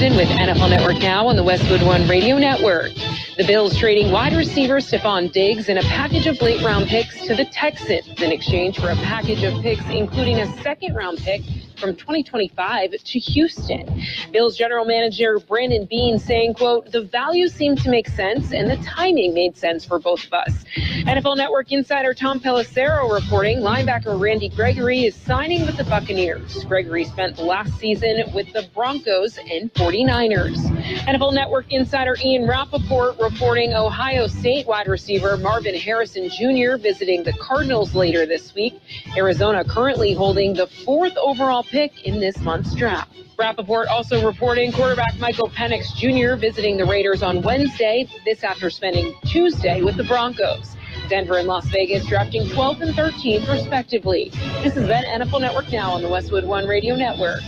Brandon with NFL Network Now on the Westwood One Radio Network. The Bills trading wide receiver Stephon Diggs and a package of late-round picks to the Texans in exchange for a package of picks, including a second-round pick from 2025 to Houston. Bills general manager Brandon Beane saying, quote, the value seemed to make sense and the timing made sense for both of us. NFL Network insider Tom Pelissero reporting linebacker Randy Gregory is signing with the Buccaneers. Gregory spent last season with the Broncos and 49ers. NFL Network insider Ian Rappaport reporting Ohio State wide receiver Marvin Harrison Jr. visiting the Cardinals later this week. Arizona currently holding the 4th overall pick in this month's draft. Rappaport also reporting quarterback Michael Penix Jr. visiting the Raiders on Wednesday, this after spending Tuesday with the Broncos. Denver and Las Vegas drafting 12th and 13th, respectively. This has been NFL Network Now on the Westwood One Radio Network.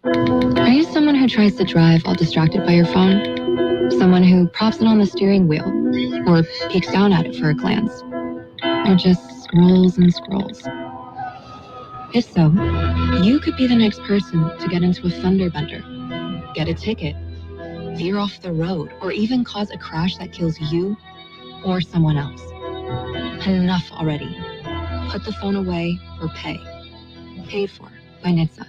Are you someone who tries to drive while distracted by your phone? Someone who props it on the steering wheel or peeks down at it for a glance? Or just scrolls and scrolls? If so, you could be the next person to get into a fender bender, get a ticket, veer off the road, or even cause a crash that kills you or someone else. Enough already. Put the phone away or pay. Paid for by NHTSA.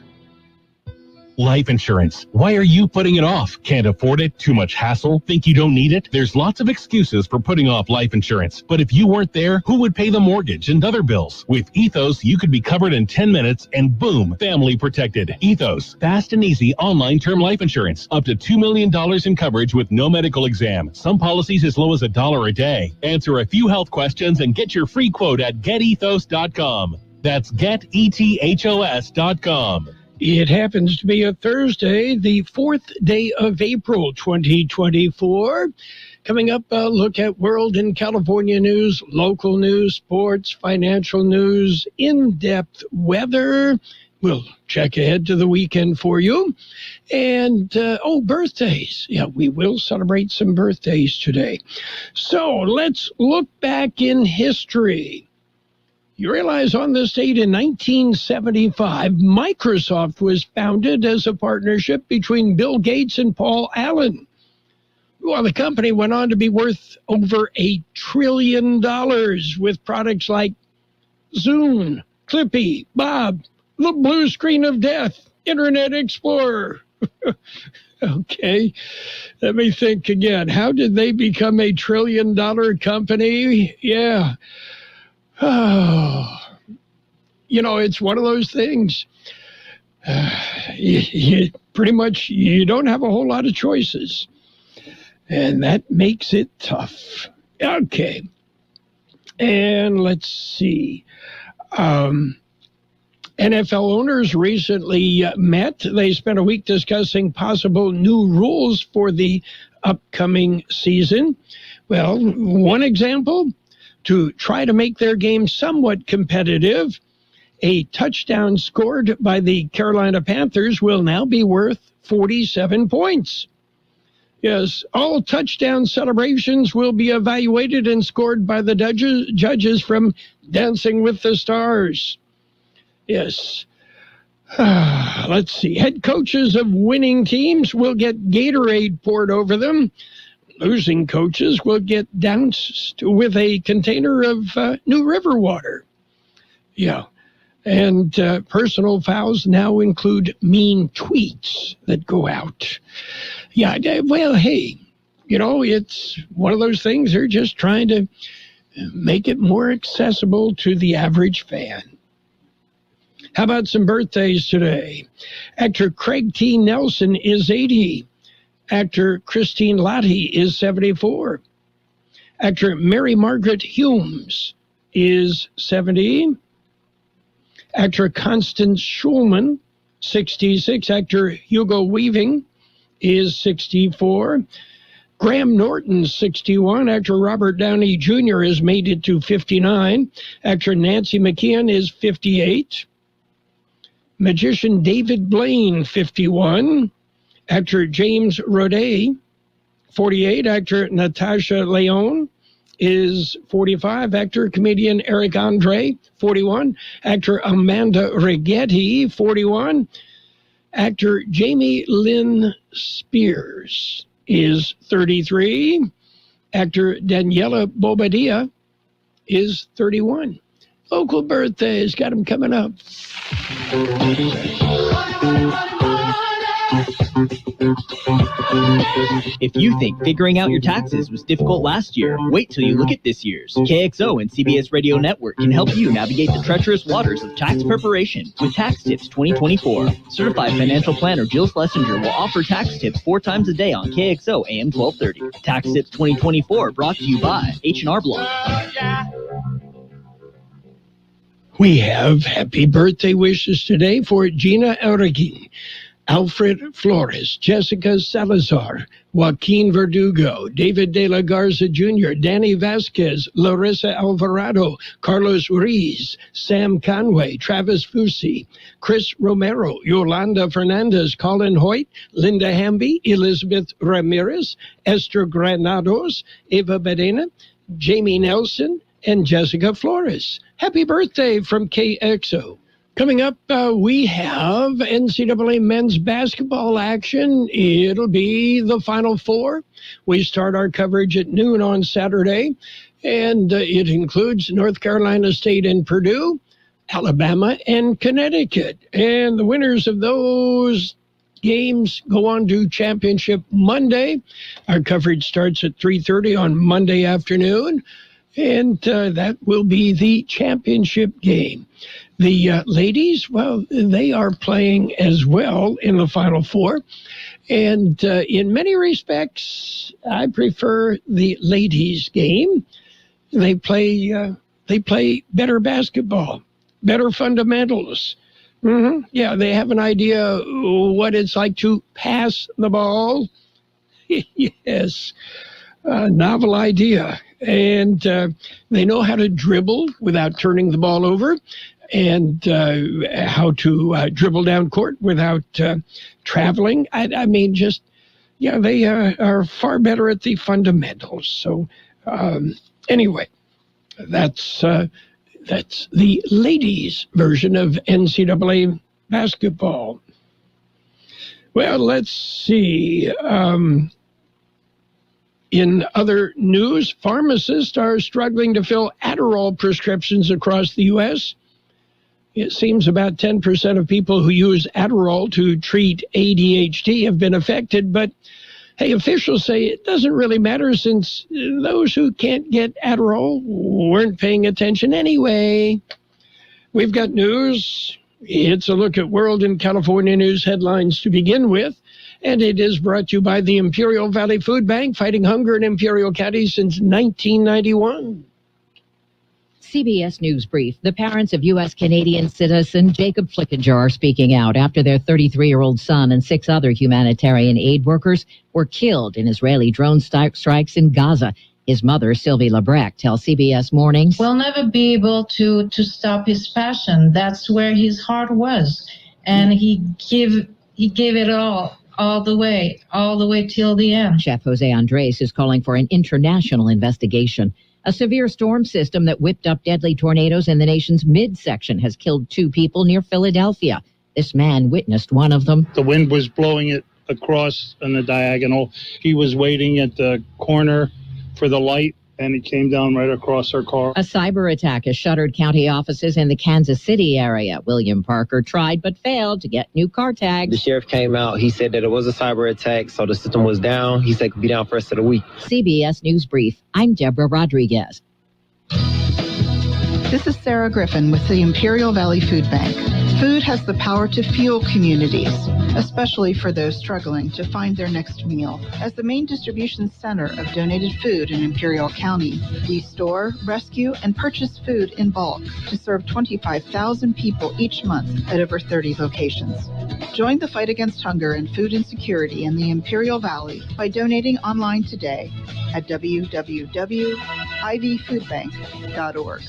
Life insurance. Why are you putting it off? Can't afford it? Too much hassle? Think you don't need it? There's lots of excuses for putting off life insurance. But if you weren't there, who would pay the mortgage and other bills? With Ethos, you could be covered in 10 minutes and boom, family protected. Ethos, fast and easy online term life insurance. Up to $2 million in coverage with no medical exam. Some policies as low as $1 a day. Answer a few health questions and get your free quote at getethos.com. That's getethos.com. It happens to be a Thursday, the 4th day of April, 2024. Coming up, a look at world and California news, local news, sports, financial news, in-depth weather. We'll check ahead to the weekend for you. And, birthdays. Yeah, we will celebrate some birthdays today. So let's look back in history. You realize on this date in 1975, Microsoft was founded as a partnership between Bill Gates and Paul Allen. Well, the company went on to be worth over $1 trillion with products like Zune, Clippy, Bob, the blue screen of death, Internet Explorer. Okay, let me think again. How did they become $1 trillion company? Yeah. Oh, it's one of those things. You pretty much, you don't have a whole lot of choices. And that makes it tough. Okay. And let's see. NFL owners recently met. They spent a week discussing possible new rules for the upcoming season. Well, one example, to try to make their game somewhat competitive, a touchdown scored by the Carolina Panthers will now be worth 47 points. Yes, all touchdown celebrations will be evaluated and scored by the judges from Dancing with the Stars. Yes. Let's see. Head coaches of winning teams will get Gatorade poured over them. Losing coaches will get doused with a container of New River water. Yeah. And personal fouls now include mean tweets that go out. Yeah, well, hey, it's one of those things. They're just trying to make it more accessible to the average fan. How about some birthdays today? Actor Craig T. Nelson is 80. Actor Christine Lahti is 74. Actor Mary Margaret Humes is 70. Actor Constance Schulman, 66. Actor Hugo Weaving is 64. Graham Norton, 61. Actor Robert Downey Jr. has made it to 59. Actor Nancy McKeon is 58. Magician David Blaine, 51. Actor James Roday, 48. Actor Natasha Leone is 45. Actor, comedian Eric Andre, 41. Actor Amanda Rigetti, 41. Actor Jamie Lynn Spears is 33. Actor Daniela Bobadilla is 31. Local birthdays, got them coming up. If you think figuring out your taxes was difficult last year, wait till you look at this year's. KXO and CBS Radio Network can help you navigate the treacherous waters of tax preparation with Tax Tips 2024. Certified financial planner Jill Schlesinger will offer tax tips 4 times a day on KXO AM 1230. Tax Tips 2024 brought to you by H&R Block. We have happy birthday wishes today for Gina Erigin, Alfred Flores, Jessica Salazar, Joaquin Verdugo, David De La Garza Jr., Danny Vasquez, Larissa Alvarado, Carlos Ruiz, Sam Conway, Travis Fusi, Chris Romero, Yolanda Fernandez, Colin Hoyt, Linda Hamby, Elizabeth Ramirez, Esther Granados, Eva Bedena, Jamie Nelson, and Jessica Flores. Happy birthday from KXO. Coming up, we have NCAA men's basketball action. It'll be the Final Four. We start our coverage at noon on Saturday, and it includes North Carolina State and Purdue, Alabama and Connecticut. And the winners of those games go on to Championship Monday. Our coverage starts at 3:30 on Monday afternoon, and that will be the championship game. The ladies, well, they are playing as well in the Final Four. And in many respects, I prefer the ladies' game. They play better baskesball, better fundamentals. Yeah, they have an idea what it's like to pass the ball. Yes, novel idea. And they know how to dribble without turning the ball over, and how to dribble down court without traveling. I mean, just, yeah, they are far better at the fundamentals. So anyway, that's the ladies' version of NCAA basketball. Well, let's see. In other news, pharmacists are struggling to fill Adderall prescriptions across the U.S. It seems about 10% of people who use Adderall to treat ADHD have been affected, but hey, officials say it doesn't really matter since those who can't get Adderall weren't paying attention anyway. We've got news. It's a look at World and California news headlines to begin with, and it is brought to you by the Imperial Valley Food Bank, fighting hunger in Imperial County since 1991. CBS News Brief. The parents of U.S.-Canadian citizen Jacob Flickinger are speaking out after their 33-year-old son and 6 other humanitarian aid workers were killed in Israeli drone strikes in Gaza. His mother, Sylvie Labrecque, tells CBS Mornings, "We'll never be able to stop his passion. That's where his heart was. And he gave it all the way till the end." Chef Jose Andres is calling for an international investigation. A severe storm system that whipped up deadly tornadoes in the nation's midsection has killed 2 people near Philadelphia. This man witnessed one of them. The wind was blowing it across on the diagonal. He was waiting at the corner for the light, and it came down right across our car. A cyber attack has shuttered county offices in the Kansas City area. William Parker tried but failed to get new car tags. The sheriff came out. He said that it was a cyber attack, so the system was down. He said it could be down for the rest of the week. CBS News Brief. I'm Deborah Rodriguez. This is Sarah Griffin with the Imperial Valley Food Bank. Food has the power to fuel communities, especially for those struggling to find their next meal. As the main distribution center of donated food in Imperial County, we store, rescue, and purchase food in bulk to serve 25,000 people each month at over 30 locations. Join the fight against hunger and food insecurity in the Imperial Valley by donating online today at www.ivfoodbank.org.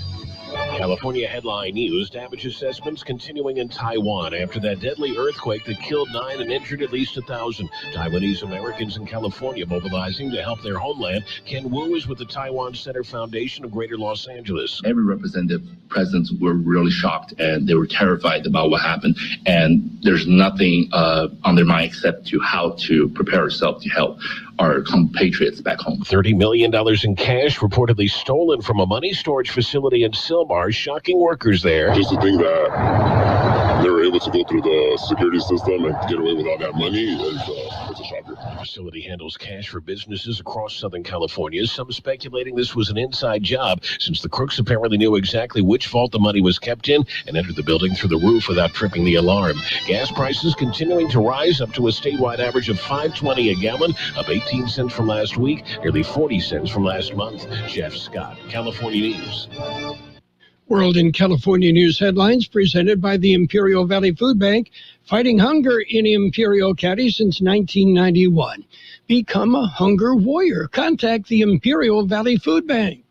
California headline news: damage assessments continuing in Taiwan after that deadly earthquake that killed 9 and injured at least 1,000. Taiwanese Americans in California mobilizing to help their homeland. Ken Wu is with the Taiwan Center Foundation of Greater Los Angeles. Every representative, presidents were really shocked and they were terrified about what happened. And there's nothing on their mind except to how to prepare ourselves to help our compatriots back home. $30 million in cash reportedly stolen from a money storage facility in Sylmar, shocking workers there. Just to think that they were able to go through the security system and get away with all that money is a shocker. The facility handles cash for businesses across Southern California, some speculating this was an inside job, since the crooks apparently knew exactly which vault the money was kept in and entered the building through the roof without tripping the alarm. Gas prices continuing to rise up to a statewide average of $5.20 a gallon, up 18 cents from last week, nearly 40 cents from last month. Jeff Scott, California News. World in California News headlines presented by the Imperial Valley Food Bank, fighting hunger in Imperial County since 1991. Become a hunger warrior. Contact the Imperial Valley Food Bank.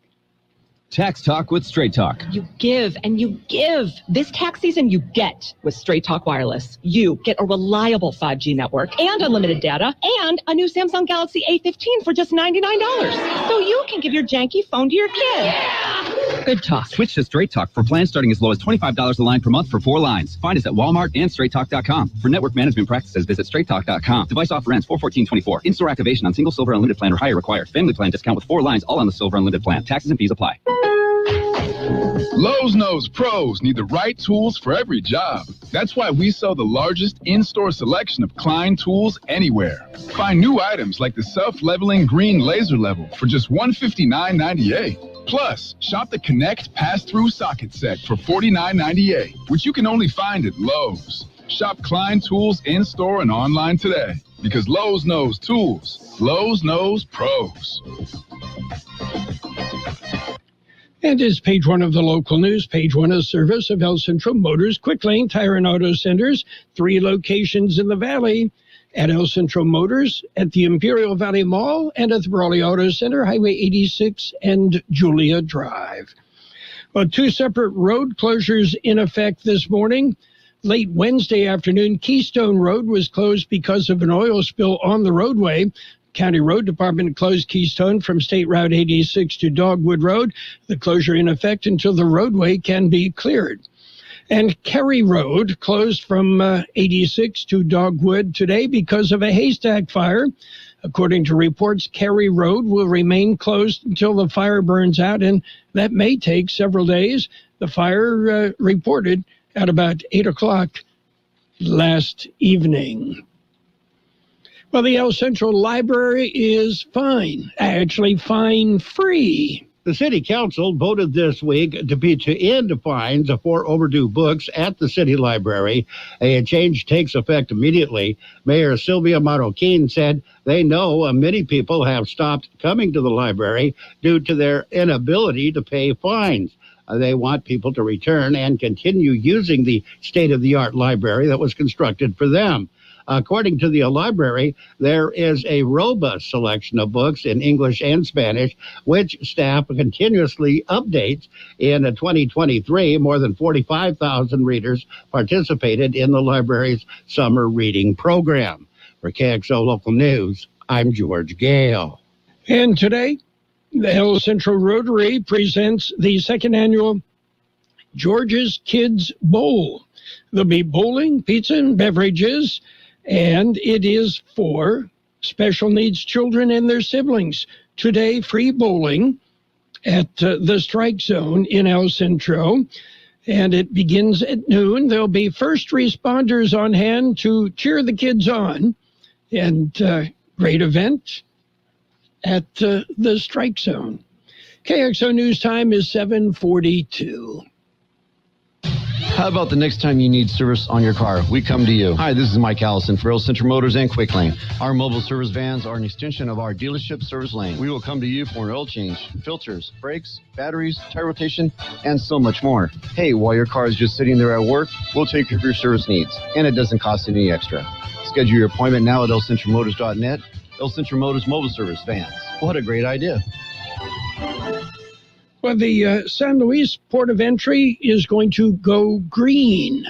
Tax Talk with Straight Talk. You give and you give. This tax season, you get with Straight Talk Wireless. You get a reliable 5G network and unlimited data and a new Samsung Galaxy A15 for just $99. So you can give your janky phone to your kid. Yeah! Good talk. Switch to Straight Talk for plans starting as low as $25 a line per month for 4 lines. Find us at Walmart and StraightTalk.com. For network management practices, visit StraightTalk.com. Device offer ends 4/14/24. In-store activation on single Silver Unlimited plan or higher required. Family plan discount with 4 lines all on the Silver Unlimited plan. Taxes and fees apply. Lowe's knows pros need the right tools for every job. That's why we sell the largest in-store selection of Klein tools anywhere. Find new items like the self-leveling green laser level for just $159.98. Plus, shop the Connect pass-through socket set for $49.98, which you can only find at Lowe's. Shop Klein tools in-store and online today, because Lowe's knows tools. Lowe's knows pros. And is page 1 of the local news. Page 1 is service of El Centro Motors, Quick Lane Tire and Auto Centers, 3 locations in the Valley. At El Centro Motors, at the Imperial Valley Mall, and at the Brawley Auto Center, Highway 86 and Julia Drive. Well, 2 separate road closures in effect this morning. Late Wednesday afternoon, Keystone Road was closed because of an oil spill on the roadway. County Road Department closed Keystone from State Route 86 to Dogwood Road. The closure in effect until the roadway can be cleared. And Kerry Road closed from 86 to Dogwood today because of a haystack fire. According to reports, Kerry Road will remain closed until the fire burns out, and that may take several days. The fire reported at about 8 o'clock last evening. Well, the El Centro Library is fine-free. The City Council voted this week to end fines for overdue books at the City Library. A change takes effect immediately. Mayor Sylvia Marroquin said they know many people have stopped coming to the library due to their inability to pay fines. They want people to return and continue using the state-of-the-art library that was constructed for them. According to the library, there is a robust selection of books in English and Spanish, which staff continuously updates. In 2023, more than 45,000 readers participated in the library's summer reading program. For KXO Local News, I'm George Gale. And today, the El Centro Rotary presents the 2nd annual George's Kids Bowl. There'll be bowling, pizza, and beverages. And it is for special needs children and their siblings. Today, free bowling at the Strike Zone in El Centro. And it begins at noon. There'll be first responders on hand to cheer the kids on. And great event at the Strike Zone. KXO News Time is 7:42. How about the next time you need service on your car? We come to you. Hi, this is Mike Allison for El Centro Motors and Quick Lane. Our mobile service vans are an extension of our dealership service lane. We will come to you for an oil change, filters, brakes, batteries, tire rotation, and so much more. Hey, while your car is just sitting there at work, we'll take care of your service needs, and it doesn't cost any extra. Schedule your appointment now at elcentromotors.net. El Centro Motors Mobile Service Vans. What a great idea. Well, the San Luis Port of Entry is going to go green.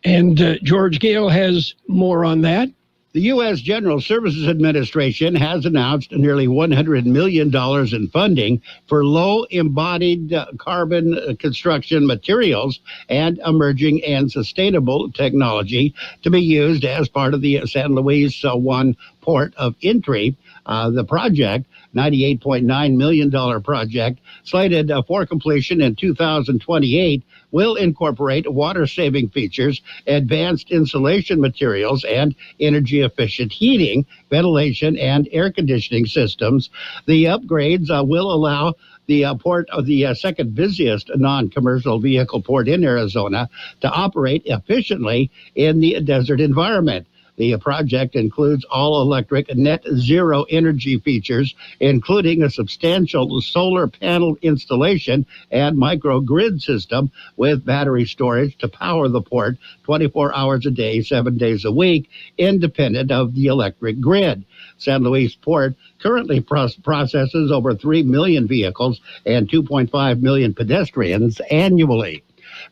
And George Gale has more on that. The U.S. General Services Administration has announced nearly $100 million in funding for low-embodied carbon construction materials and emerging and sustainable technology to be used as part of the San Luis One Port of Entry. The project, $98.9 million project, slated for completion in 2028, will incorporate water-saving features, advanced insulation materials, and energy-efficient heating, ventilation, and air conditioning systems. The upgrades will allow the port of the second busiest non-commercial vehicle port in Arizona to operate efficiently in the desert environment. The project includes all-electric net zero energy features, including a substantial solar panel installation and microgrid system with battery storage to power the port 24 hours a day, 7 days a week, independent of the electric grid. San Luis Port currently processes over 3 million vehicles and 2.5 million pedestrians annually.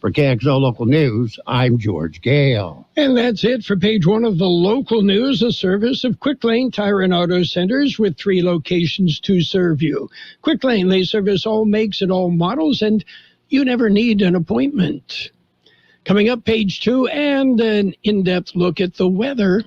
For Kxo Local News, I'm George Gale. And that's it for page one of the local news, a service of Quick Lane Tire and Auto Centers with 3 locations to serve you. Quick Lane, they service all makes and all models, and you never need an appointment. Coming up, page 2, and an in-depth look at the weather.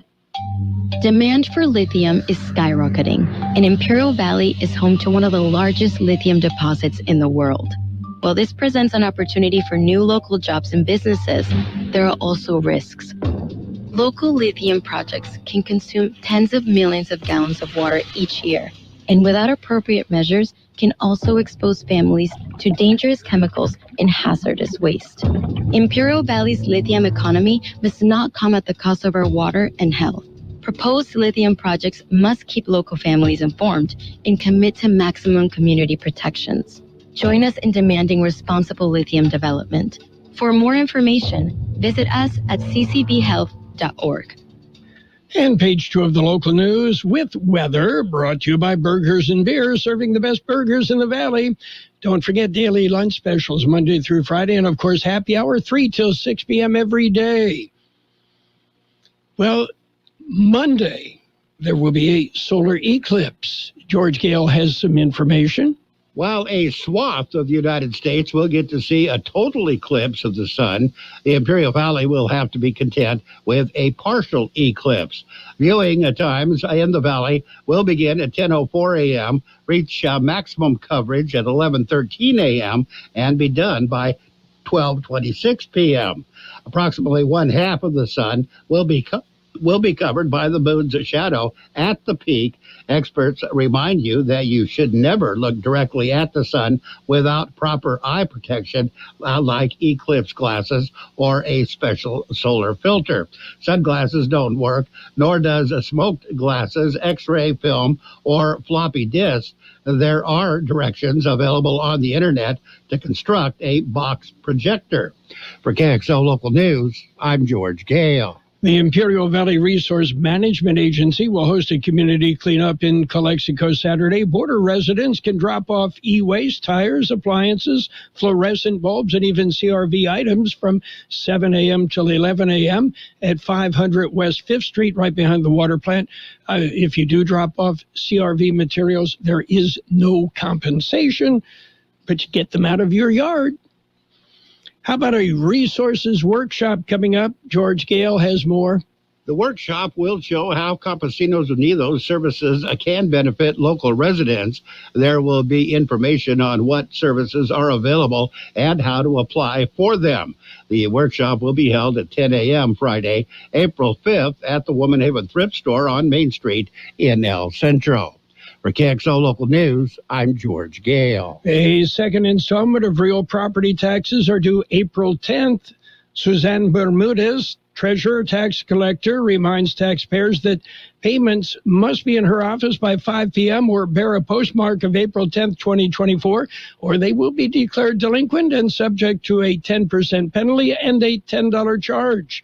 Demand for lithium is skyrocketing, and Imperial Valley is home to one of the largest lithium deposits in the world. While this presents an opportunity for new local jobs and businesses, there are also risks. Local lithium projects can consume tens of millions of gallons of water each year, and without appropriate measures, can also expose families to dangerous chemicals and hazardous waste. Imperial Valley's lithium economy must not come at the cost of our water and health. Proposed lithium projects must keep local families informed and commit to maximum community protections. Join us in demanding responsible lithium development. For more information, visit us at ccbhealth.org. And page 2 of the local news with weather, brought to you by Burgers and Beer, serving the best burgers in the valley. Don't forget daily lunch specials Monday through Friday, and of course happy hour 3 till 6 p.m. every day. Well, Monday there will be a solar eclipse. George Gale has some information. While a swath of the United States will get to see a total eclipse of the sun, the Imperial Valley will have to be content with a partial eclipse. Viewing times in the valley will begin at 10:04 a.m., reach maximum coverage at 11:13 a.m., and be done by 12:26 p.m. Approximately one half of the sun will be covered by the moon's shadow at the peak. Experts remind you that you should never look directly at the sun without proper eye protection, like eclipse glasses or a special solar filter. Sunglasses don't work, nor does smoked glasses, X-ray film, or floppy disk. There are directions available on the internet to construct a box projector. For KXO Local News, I'm George Gale. The Imperial Valley Resource Management Agency will host a community cleanup in Calexico Saturday. Border residents can drop off e-waste, tires, appliances, fluorescent bulbs, and even CRV items from 7 a.m. till 11 a.m. at 500 West 5th Street, right behind the water plant. If you do drop off CRV materials, there is no compensation, but you get them out of your yard. How about a resources workshop coming up? George Gale has more. The workshop will show how Campesinos Unidos services can benefit local residents. There will be information on what services are available and how to apply for them. The workshop will be held at 10 a.m. Friday, April 5th at the Woman Haven Thrift Store on Main Street in El Centro. For KXO Local News, I'm George Gale. A second installment of real property taxes are due April 10th. Suzanne Bermudez, Treasurer Tax Collector, reminds taxpayers that payments must be in her office by 5 p.m. or bear a postmark of April 10th, 2024, or they will be declared delinquent and subject to a 10% penalty and a $10 charge.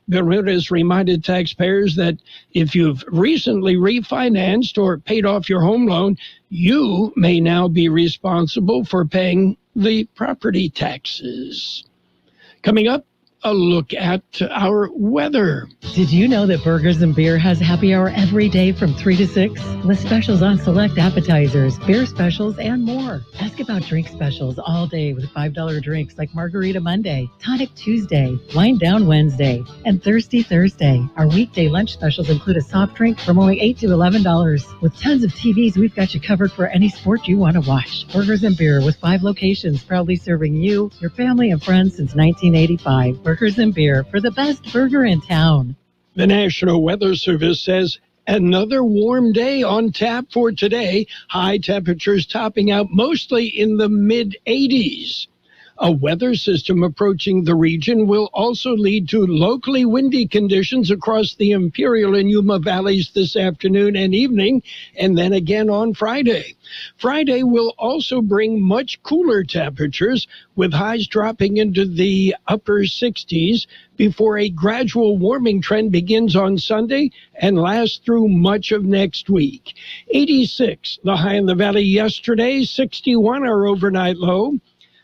Bermudez reminded taxpayers that if you've recently refinanced or paid off your home loan, you may now be responsible for paying the property taxes. Coming up, a look at our weather. Did you know that Burgers and Beer has happy hour every day from 3 to 6? With specials on select appetizers, beer specials, and more. Ask about drink specials all day with $5 drinks like Margarita Monday, Tonic Tuesday, Wind Down Wednesday, and Thirsty Thursday. Our weekday lunch specials include a soft drink from only $8 to $11. With tons of TVs, we've got you covered for any sport you want to watch. Burgers and Beer with 5 locations, proudly serving you, your family, and friends since 1985. Burgers and Beer for the best burger in town. The National Weather Service says another warm day on tap for today. High temperatures topping out mostly in the mid-80s. A weather system approaching the region will also lead to locally windy conditions across the Imperial and Yuma valleys this afternoon and evening, and then again on Friday. Friday will also bring much cooler temperatures, with highs dropping into the upper 60s before a gradual warming trend begins on Sunday and lasts through much of next week. 86, the high in the valley yesterday, 61 our overnight low.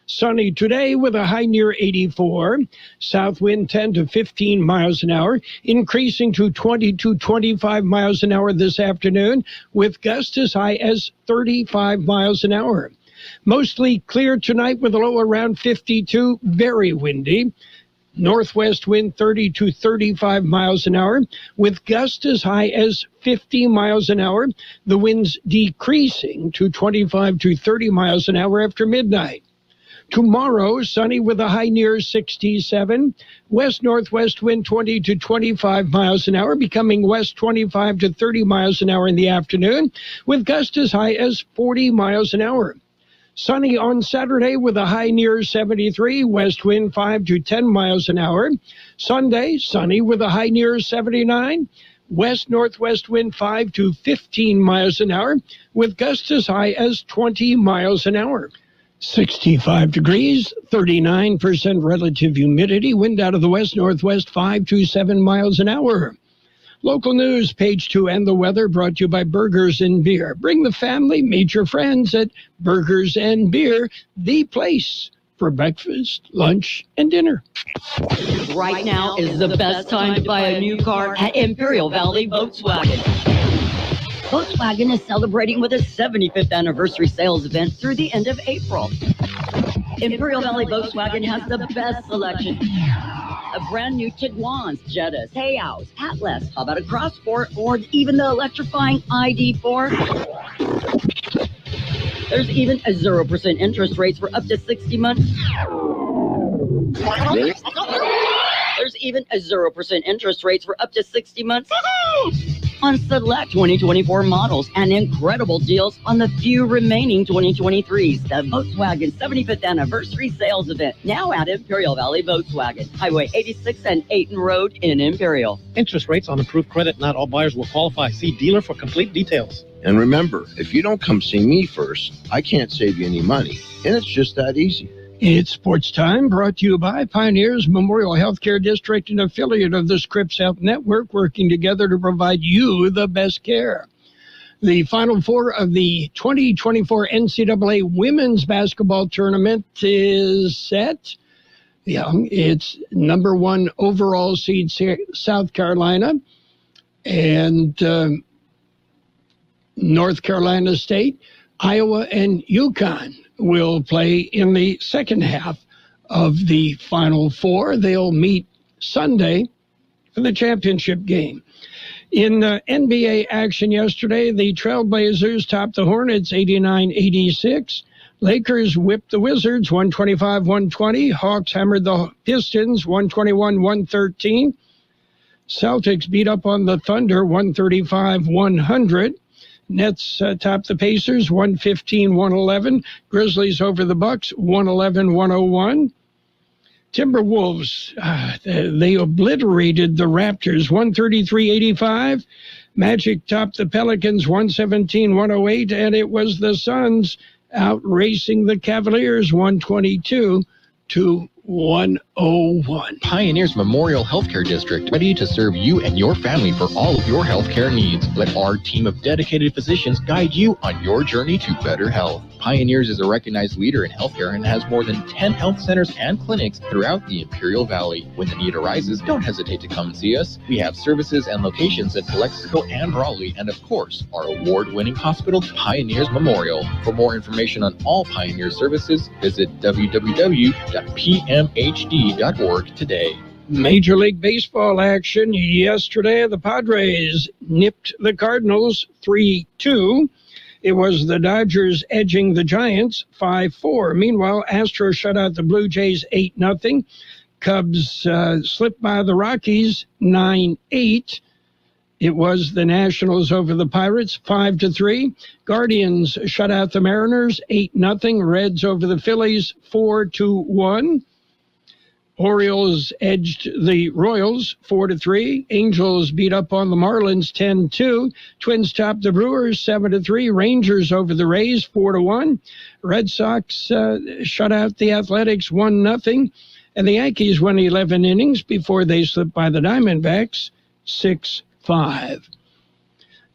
Sunny today with a high near 84. South wind 10 to 15 miles an hour, increasing to 20 to 25 miles an hour this afternoon, with gusts as high as 35 miles an hour. Mostly clear tonight with a low around 52, very windy. Northwest wind 30 to 35 miles an hour, with gusts as high as 50 miles an hour. The winds decreasing to 25 to 30 miles an hour after midnight. Tomorrow, sunny with a high near 67. West-northwest wind 20 to 25 miles an hour, becoming west 25 to 30 miles an hour in the afternoon, with gusts as high as 40 miles an hour. Sunny on Saturday with a high near 73, west wind 5 to 10 miles an hour. Sunday, sunny with a high near 79. West-northwest wind 5 to 15 miles an hour, with gusts as high as 20 miles an hour. 65 degrees, 39% relative humidity, wind out of the west-northwest 5 to 7 miles an hour. Local news, page 2, and the weather brought to you by Burgers and Beer. Bring the family, meet your friends at Burgers and Beer, the place for breakfast, lunch, and dinner. Right now is the best time to buy a new car at Imperial Valley Volkswagen. Volkswagen is celebrating with a 75th anniversary sales event through the end of April. Imperial Valley Volkswagen has the best selection of brand new Tiguans, Jettas, Payouts, Atlas, how about a Crossport, or even the electrifying ID4? There's even a 0% interest rates for up to 60 months. There's even a 0% interest rates for up to 60 months. On select 2024 models and incredible deals on the few remaining 2023s. The Volkswagen 75th Anniversary Sales Event, now at Imperial Valley Volkswagen, Highway 86 and 8 Road in Imperial. Interest rates on approved credit. Not all buyers will qualify. See dealer for complete details. And remember, if you don't come see me first, I can't save you any money. And it's just that easy. It's Sports Time, brought to you by Pioneers Memorial Healthcare District, an affiliate of the Scripps Health Network, working together to provide you the best care. The Final Four of the 2024 NCAA Women's Basketball Tournament is set. Yeah, it's number 1 overall seed South Carolina and North Carolina State, Iowa, and UConn will play in the second half of the Final Four. They'll meet Sunday for the championship game. In NBA action yesterday, the Trailblazers topped the Hornets 89-86. Lakers whipped the Wizards 125-120. Hawks hammered the Pistons 121-113. Celtics beat up on the Thunder 135-100. Nets topped the Pacers 115-111. Grizzlies over the Bucks 111-101. Timberwolves, they obliterated the Raptors 133-85. Magic topped the Pelicans 117-108, and it was the Suns out racing the Cavaliers 122-104. 101. Pioneers Memorial Healthcare District, ready to serve you and your family for all of your healthcare needs. Let our team of dedicated physicians guide you on your journey to better health. Pioneers is a recognized leader in healthcare and has more than 10 health centers and clinics throughout the Imperial Valley. When the need arises, don't hesitate to come and see us. We have services and locations in Calexico and Raleigh, and of course, our award-winning hospital, Pioneers Memorial. For more information on all Pioneer services, visit www.pmhd.org today. Major League Baseball action yesterday. The Padres nipped the Cardinals 3-2. It was the Dodgers edging the Giants 5-4. Meanwhile, Astros shut out the Blue Jays 8-0. Cubs slipped by the Rockies 9-8. It was the Nationals over the Pirates 5-3. Guardians shut out the Mariners 8-0. Reds over the Phillies 4-1. Orioles edged the Royals 4-3. Angels beat up on the Marlins 10-2. Twins topped the Brewers 7-3. Rangers over the Rays 4-1. Red Sox shut out the Athletics 1-0. And the Yankees won 11 innings before they slipped by the Diamondbacks 6-5.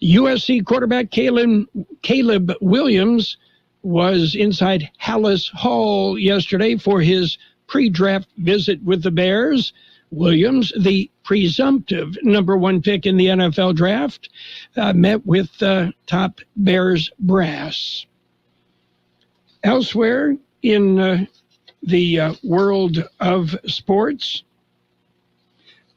USC quarterback Caleb Williams was inside Hallis Hall yesterday for his pre-draft visit with the Bears. Williams, the presumptive number one pick in the NFL draft, met with top Bears brass. Elsewhere in the world of sports,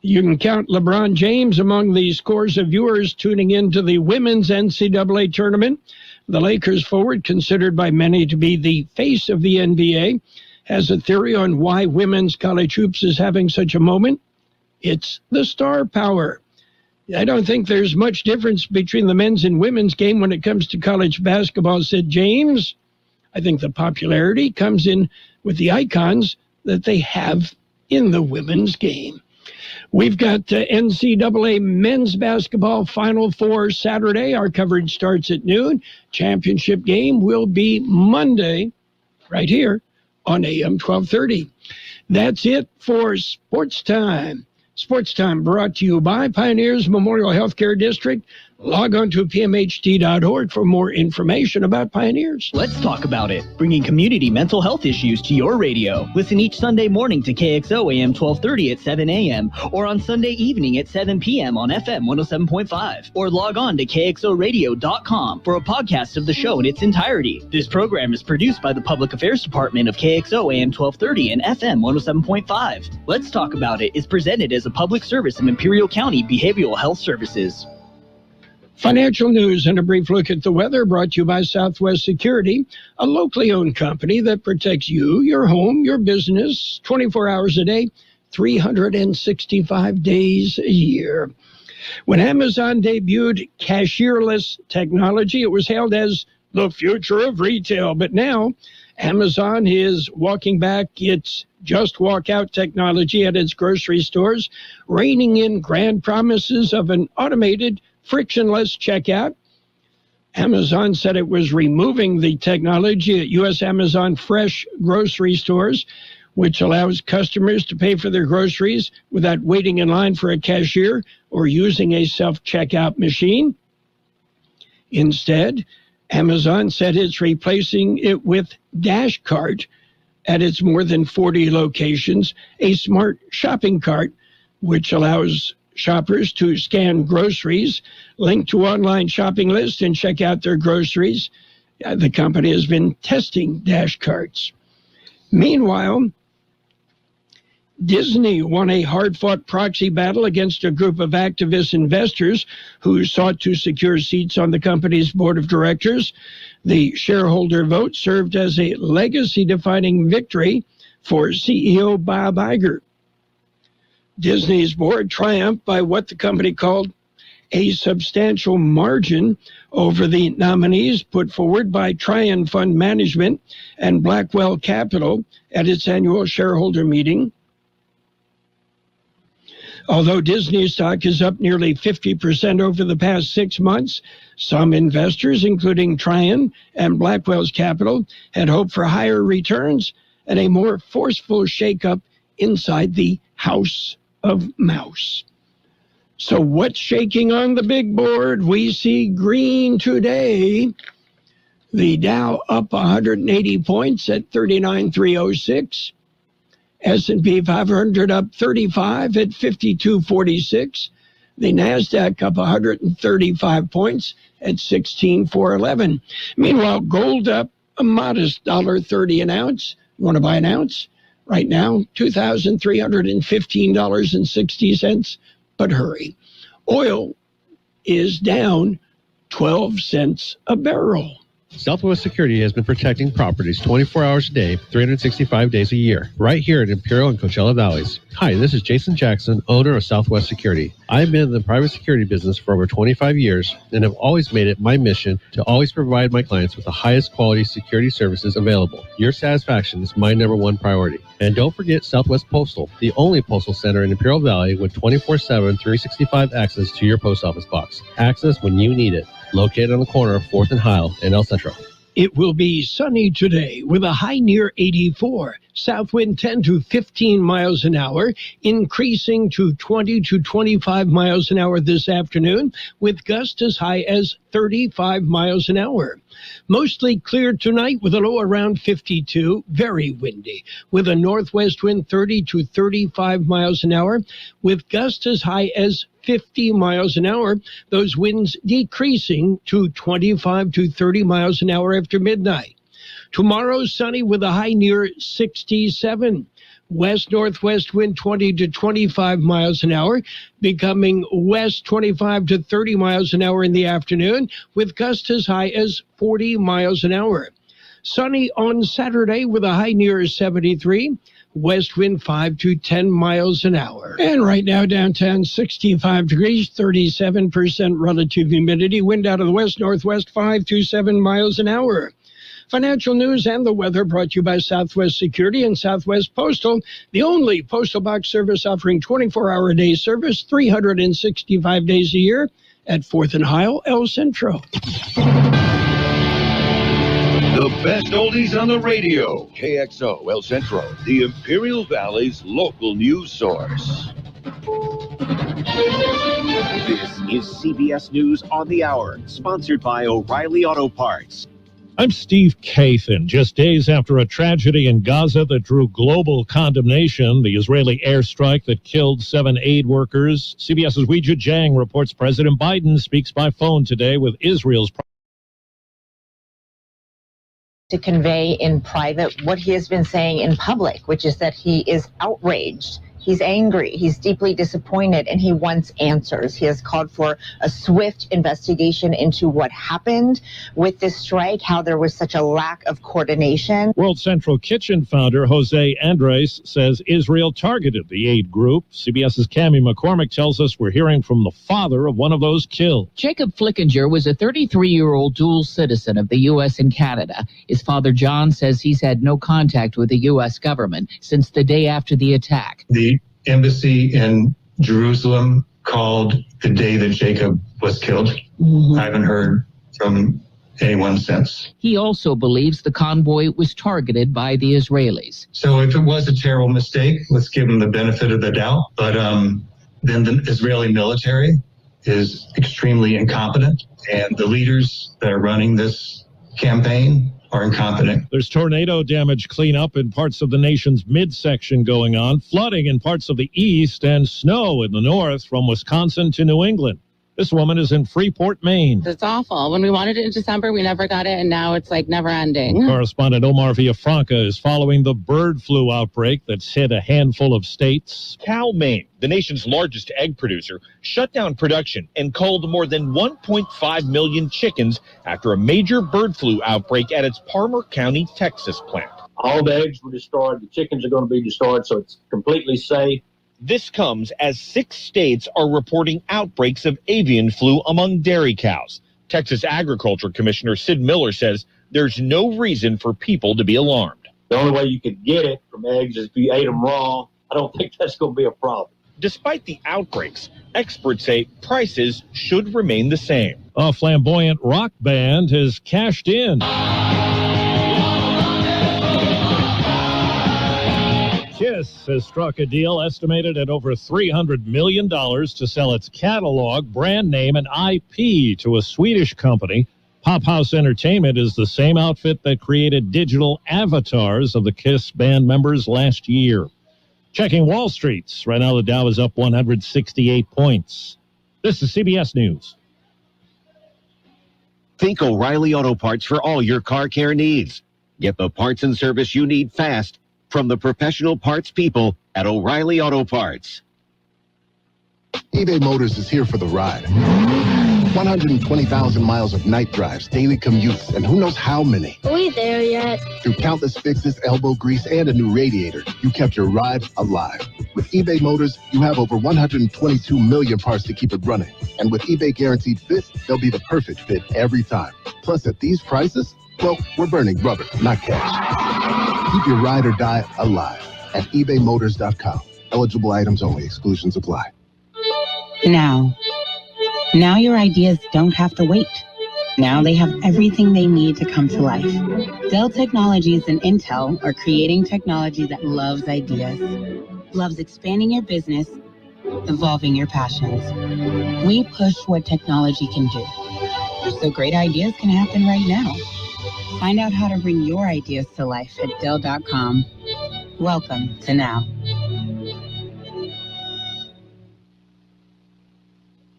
you can count LeBron James among the scores of viewers tuning into the women's NCAA tournament. The Lakers forward, considered by many to be the face of the NBA, has a theory on why women's college hoops is having such a moment. It's the star power. I don't think there's much difference between the men's and women's game when it comes to college basketball, said James. I think the popularity comes in with the icons that they have in the women's game. We've got NCAA men's basketball Final Four Saturday. Our coverage starts at noon. Championship game will be Monday, right here on AM 1230. That's it for Sports Time. Sports Time brought to you by Pioneers Memorial Healthcare District. Log on to pmhd.org for more information about Pioneers. Let's talk about it. Bringing community mental health issues to your radio. Listen each Sunday morning to KXO AM 1230 at 7 a.m. or on Sunday evening at 7 p.m. on FM 107.5. Or log on to kxoradio.com for a podcast of the show in its entirety. This program is produced by the Public Affairs Department of KXO AM 1230 and FM 107.5. Let's Talk About It is presented as a public service of Imperial County Behavioral Health Services. Financial news and a brief look at the weather brought to you by Southwest Security, a locally owned company that protects you, your home, your business, 24 hours a day, 365 days a year. When Amazon debuted cashierless technology, it was hailed as the future of retail. But now, Amazon is walking back its just walk out technology at its grocery stores, reining in grand promises of an automated frictionless checkout. Amazon said it was removing the technology at U.S. Amazon Fresh grocery stores, which allows customers to pay for their groceries without waiting in line for a cashier or using a self-checkout machine. Instead, Amazon said it's replacing it with Dash Cart at its more than 40 locations, a smart shopping cart which allows shoppers to scan groceries, link to online shopping lists, and check out their groceries. The company has been testing Dash Carts. Meanwhile, Disney won a hard-fought proxy battle against a group of activist investors who sought to secure seats on the company's board of directors. The shareholder vote served as a legacy-defining victory for CEO Bob Iger. Disney's board triumphed by what the company called a substantial margin over the nominees put forward by Trian Fund Management and Blackwell Capital at its annual shareholder meeting. Although Disney stock is up nearly 50% over the past 6 months, some investors, including Trian and Blackwell's Capital, had hoped for higher returns and a more forceful shakeup inside the House of Mouse. So what's shaking on the big board? We see green today. The Dow up 180 points at 39,306. S&P 500 up 35 at 52.46. The NASDAQ up 135 points at 16,411. Meanwhile, gold up a modest $1.30 an ounce. You want to buy an ounce? Right now, $2,315.60, but hurry. Oil is down 12 cents a barrel. Southwest Security has been protecting properties 24 hours a day, 365 days a year, right here in Imperial and Coachella Valleys. Hi, this is Jason Jackson, owner of Southwest Security. I've been in the private security business for over 25 years and have always made it my mission to always provide my clients with the highest quality security services available. Your satisfaction is my number one priority. And don't forget Southwest Postal, the only postal center in Imperial Valley with 24/7, 365 access to your post office box. Access when you need it. Located on the corner of 4th and Heil in El Centro. It will be sunny today with a high near 84. South wind 10 to 15 miles an hour, increasing to 20 to 25 miles an hour this afternoon, with gusts as high as 35 miles an hour. Mostly clear tonight with a low around 52, very windy, with a northwest wind 30 to 35 miles an hour, with gusts as high as 50 miles an hour, those winds decreasing to 25 to 30 miles an hour after midnight. Tomorrow, sunny with a high near 67. West-northwest wind 20 to 25 miles an hour, becoming west 25 to 30 miles an hour in the afternoon, with gusts as high as 40 miles an hour. Sunny on Saturday with a high near 73. West wind 5 to 10 miles an hour. And right now, downtown 65 degrees, 37% relative humidity, wind out of the west-northwest 5 to 7 miles an hour. Financial news and the weather brought to you by Southwest Security and Southwest Postal, the only postal box service offering 24-hour-a-day service, 365 days a year at 4th and Heil, El Centro. The best oldies on the radio. KXO El Centro, the Imperial Valley's local news source. This is CBS News on the Hour, sponsored by O'Reilly Auto Parts. I'm Steve Kathan. Just days after a tragedy in Gaza that drew global condemnation, the Israeli airstrike that killed 7 aid workers, CBS's Weijia Jiang reports President Biden speaks by phone today with Israel's to convey in private what he has been saying in public, which is that he is outraged. He's angry, he's deeply disappointed, and he wants answers. He has called for a swift investigation into what happened with this strike, how there was such a lack of coordination. World Central Kitchen founder Jose Andres says Israel targeted the aid group. CBS's Cammie McCormick tells us we're hearing from the father of one of those killed. Jacob Flickinger was a 33-year-old dual citizen of the U.S. and Canada. His father, John, says he's had no contact with the U.S. government since the day after the attack. The embassy in Jerusalem called the day that Jacob was killed. I haven't heard from anyone since. He also believes the convoy was targeted by the Israelis. So if it was a terrible mistake, let's give them the benefit of the doubt. But then the Israeli military is extremely incompetent, and the leaders that are running this campaign are incompetent. There's tornado damage cleanup in parts of the nation's midsection going on, flooding in parts of the east, and snow in the north from Wisconsin to New England. This woman is in Freeport, Maine. It's awful. When we wanted it in December, we never got it, and now it's like never ending. Correspondent Omar Villafranca is following the bird flu outbreak that's hit a handful of states. Cal, Maine, the nation's largest egg producer, shut down production and culled more than 1.5 million chickens after a major bird flu outbreak at its Palmer County, Texas plant. All the eggs were destroyed. The chickens are going to be destroyed, so it's completely safe. This comes as 6 states are reporting outbreaks of avian flu among dairy cows. Texas Agriculture Commissioner Sid Miller says there's no reason for people to be alarmed. The only way you could get it from eggs is if you ate them raw. I don't think that's going to be a problem. Despite the outbreaks, experts say prices should remain the same. A flamboyant rock band has cashed in. CBS has struck a deal estimated at over $300 million to sell its catalog, brand name, and IP to a Swedish company. Pop House Entertainment is the same outfit that created digital avatars of the KISS band members last year. Checking Wall Street. Right now, the Dow is up 168 points. This is CBS News. Think O'Reilly Auto Parts for all your car care needs. Get the parts and service you need fast from the professional parts people at O'Reilly Auto Parts. eBay Motors is here for the ride. 120,000 miles of night drives, daily commutes, and who knows how many. Are we there yet? Through countless fixes, elbow grease, and a new radiator, you kept your ride alive. With eBay Motors, you have over 122 million parts to keep it running. And with eBay Guaranteed Fit, they'll be the perfect fit every time. Plus, at these prices, well, we're burning rubber, not cash. Keep your ride or die alive at ebaymotors.com. Eligible items only. Exclusions apply. Now your ideas don't have to wait. Now they have everything they need to come to life. Dell Technologies and Intel are creating technology that loves ideas, loves expanding your business, evolving your passions. We push what technology can do, so great ideas can happen right now. Find out how to bring your ideas to life at Dell.com. Welcome to Now.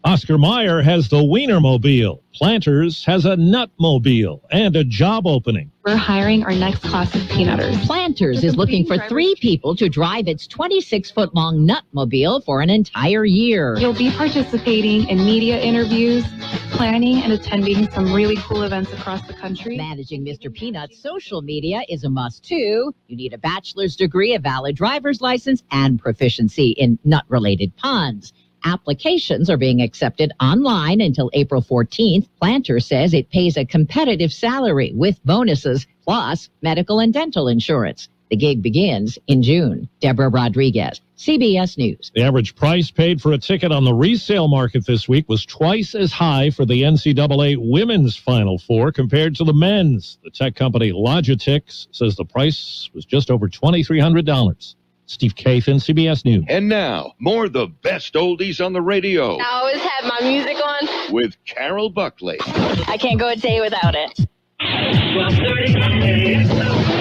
Oscar Mayer has the Wienermobile. Planters has a Nutmobile and a job opening. We're hiring our next class of peanutters. Planters is looking for 3 people to drive its 26-foot-long Nutmobile for an entire year. You'll be participating in media interviews, planning and attending some really cool events across the country. Managing Mr. Peanut's social media is a must, too. You need a bachelor's degree, a valid driver's license, and proficiency in nut-related puns. Applications are being accepted online until April 14th. Planter says it pays a competitive salary with bonuses, plus medical and dental insurance. The gig begins in June. Deborah Rodriguez, CBS News. The average price paid for a ticket on the resale market this week was twice as high for the NCAA Women's Final Four compared to the men's. The tech company Logitech says the price was just over $2,300. Steve Kathan, CBS News. And now, more of the best oldies on the radio. I always have my music on. With Carroll Buckley. I can't go a day without it.